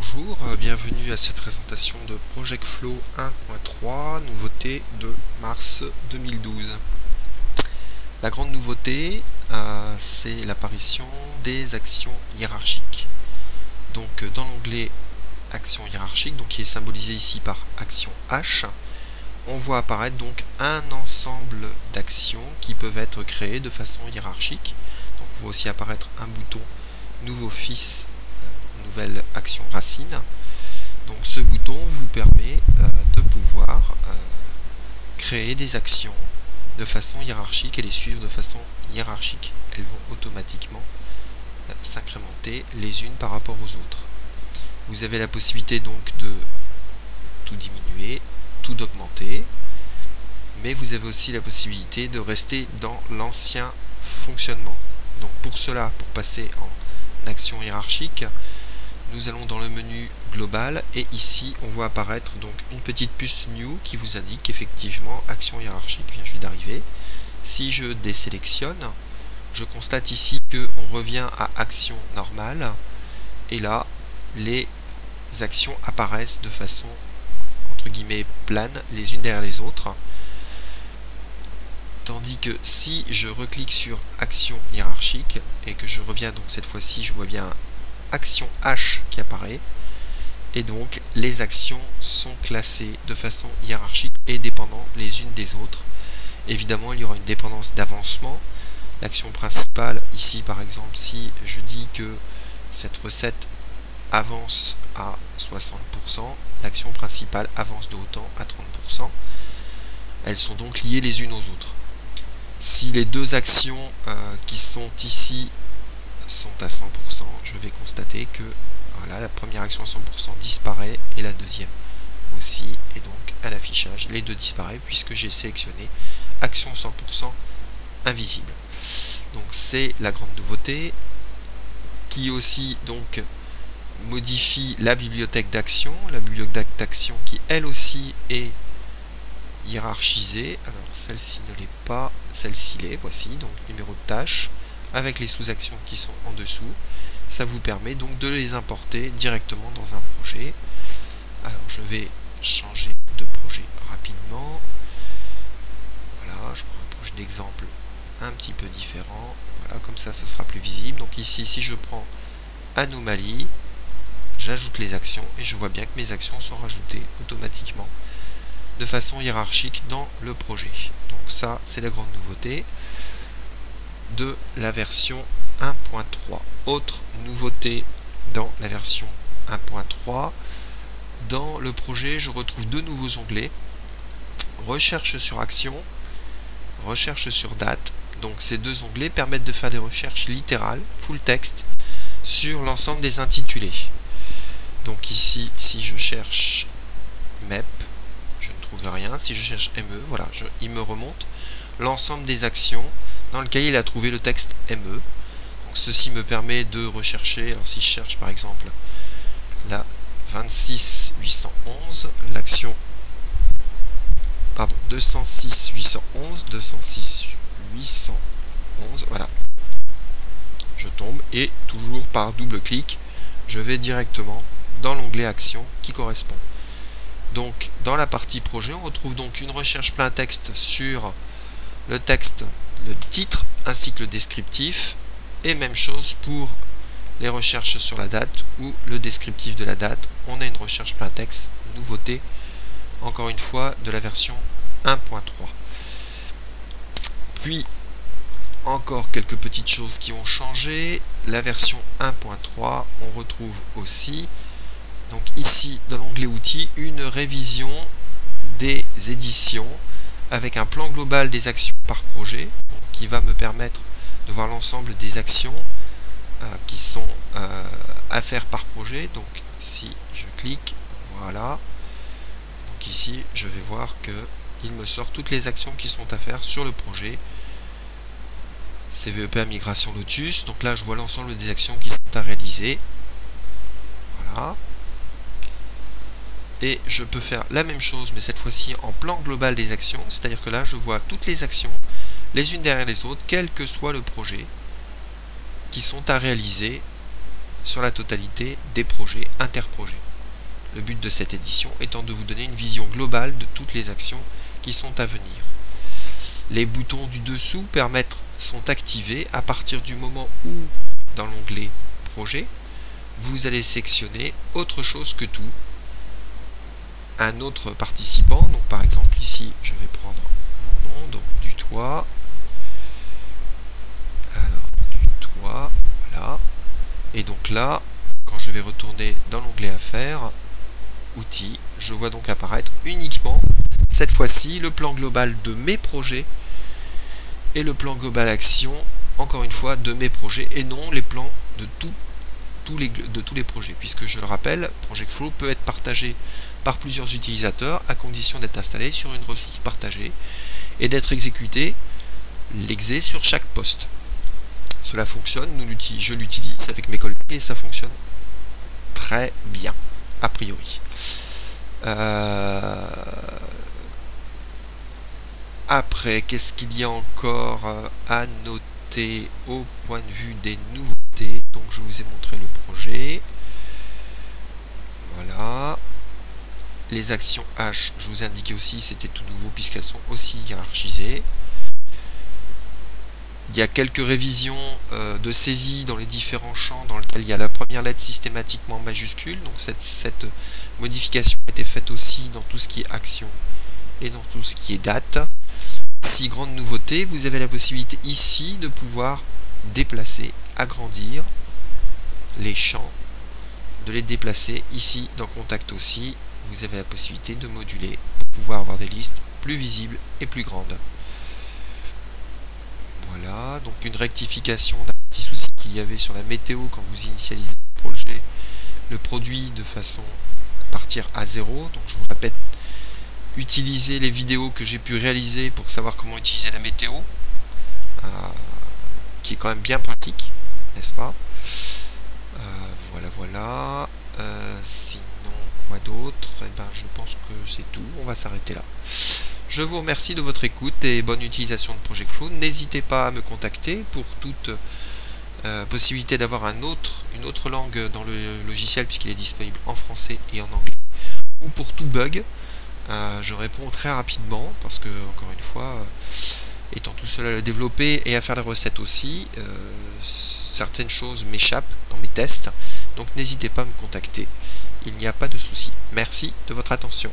Bonjour, bienvenue à cette présentation de Project Flow 1.3, nouveauté de mars 2012. La grande nouveauté, c'est l'apparition des actions hiérarchiques. Donc dans l'onglet Actions hiérarchiques, donc qui est symbolisé ici par action H, on voit apparaître donc un ensemble d'actions qui peuvent être créées de façon hiérarchique. Donc on voit aussi apparaître un bouton Nouveau fils, nouvelle action racine. Donc ce bouton vous permet de pouvoir créer des actions de façon hiérarchique et les suivre de façon hiérarchique. Elles vont automatiquement s'incrémenter les unes par rapport aux autres. Vous avez la possibilité donc de tout diminuer, tout d'augmenter, mais vous avez aussi la possibilité de rester dans l'ancien fonctionnement. Donc pour cela, pour passer en action hiérarchique, nous allons dans le menu global et ici on voit apparaître donc une petite puce New qui vous indique qu'effectivement action hiérarchique vient juste d'arriver. Si je désélectionne, je constate ici qu'on revient à action normale et là les actions apparaissent de façon entre guillemets plane les unes derrière les autres. Tandis que si je reclique sur action hiérarchique et que je reviens, donc cette fois-ci je vois bien action H qui apparaît et donc les actions sont classées de façon hiérarchique et dépendant les unes des autres. Évidemment il y aura une dépendance d'avancement. L'action principale ici par exemple, si je dis que cette recette avance à 60%, l'action principale avance de autant à 30%. Elles sont donc liées les unes aux autres. Si les deux actions qui sont ici sont à 100%, je vais constater que voilà, la première action à 100% disparaît et la deuxième aussi, et donc à l'affichage les deux disparaissent puisque j'ai sélectionné action 100% invisible. Donc c'est la grande nouveauté qui aussi donc modifie la bibliothèque d'action, qui elle aussi est hiérarchisée. Alors celle-ci ne l'est pas, celle-ci l'est, voici, donc numéro de tâche avec les sous-actions qui sont en dessous. Ça vous permet donc de les importer directement dans un projet. Alors je vais changer de projet rapidement. Voilà, je prends un projet d'exemple un petit peu différent. Voilà, comme ça ce sera plus visible. Donc ici, si je prends anomalie, j'ajoute les actions et je vois bien que mes actions sont rajoutées automatiquement de façon hiérarchique dans le projet. Donc ça, c'est la grande nouveauté de la version 1.3. Autre nouveauté dans la version 1.3, dans le projet, je retrouve deux nouveaux onglets. Recherche sur action, recherche sur date. Donc ces deux onglets permettent de faire des recherches littérales, full text, sur l'ensemble des intitulés. Donc ici, si je cherche MEP, je ne trouve rien. Si je cherche ME, voilà, il me remonte l'ensemble des actions dans lequel il a trouvé le texte ME. Donc ceci me permet de rechercher, alors si je cherche par exemple la 26811, l'action, pardon, 206.811, 206.811, voilà. Je tombe et toujours par double clic, je vais directement dans l'onglet action qui correspond. Donc dans la partie projet, on retrouve donc une recherche plein texte sur le texte, le titre ainsi que le descriptif, et même chose pour les recherches sur la date ou le descriptif de la date. On a une recherche plein texte, nouveauté encore une fois de la version 1.3. Puis encore quelques petites choses qui ont changé. La version 1.3, on retrouve aussi donc ici dans l'onglet outils une révision des éditions avec un plan global des actions par projet, donc, qui va me permettre de voir l'ensemble des actions qui sont à faire par projet. Donc si je clique, voilà, donc ici je vais voir que il me sort toutes les actions qui sont à faire sur le projet. CVEP migration Lotus, donc là je vois l'ensemble des actions qui sont à réaliser. Voilà. Et je peux faire la même chose, mais cette fois-ci en plan global des actions, c'est-à-dire que là je vois toutes les actions, les unes derrière les autres, quel que soit le projet, qui sont à réaliser sur la totalité des projets interprojets. Le but de cette édition étant de vous donner une vision globale de toutes les actions qui sont à venir. Les boutons du dessous sont activés à partir du moment où, dans l'onglet Projet, vous allez sectionner autre chose que tout, un autre participant. Donc par exemple ici, je vais prendre mon nom, donc du toit. Alors, du toit, voilà. Et donc là, quand je vais retourner dans l'onglet Affaires, Outils, je vois donc apparaître uniquement, cette fois-ci, le plan global de mes projets et le plan global action, encore une fois, de mes projets et non les plans de tous les projets, puisque je le rappelle, Project Flow peut être partagé par plusieurs utilisateurs à condition d'être installé sur une ressource partagée et d'être exécuté l'exé sur chaque poste. Cela fonctionne, je l'utilise avec mes collègues et ça fonctionne très bien, a priori. Après, qu'est-ce qu'il y a encore à noter au point de vue des nouveautés? Donc je vous ai montré le projet. Voilà. Les actions H, je vous ai indiqué aussi, c'était tout nouveau puisqu'elles sont aussi hiérarchisées. Il y a quelques révisions de saisie dans les différents champs dans lesquels il y a la première lettre systématiquement en majuscule. Donc cette modification a été faite aussi dans tout ce qui est action et dans tout ce qui est date. Si grande nouveauté, vous avez la possibilité ici de pouvoir déplacer, agrandir les champs, de les déplacer. Ici dans Contact aussi, vous avez la possibilité de moduler pour pouvoir avoir des listes plus visibles et plus grandes. Voilà, donc une rectification d'un petit souci qu'il y avait sur la météo quand vous initialisez le projet, le produit de façon à partir à 0. Donc je vous répète, utilisez les vidéos que j'ai pu réaliser pour savoir comment utiliser la météo, qui est quand même bien pratique, n'est-ce pas? Voilà. Sinon, quoi d'autre? Je pense que c'est tout, on va s'arrêter là. Je vous remercie de votre écoute et bonne utilisation de Project Flow. N'hésitez pas à me contacter pour toute possibilité d'avoir une autre langue dans le logiciel puisqu'il est disponible en français et en anglais. Ou pour tout bug, je réponds très rapidement parce que, encore une fois, étant tout seul à le développer et à faire les recettes aussi, certaines choses m'échappent dans mes tests. Donc n'hésitez pas à me contacter, il n'y a pas de souci. Merci de votre attention.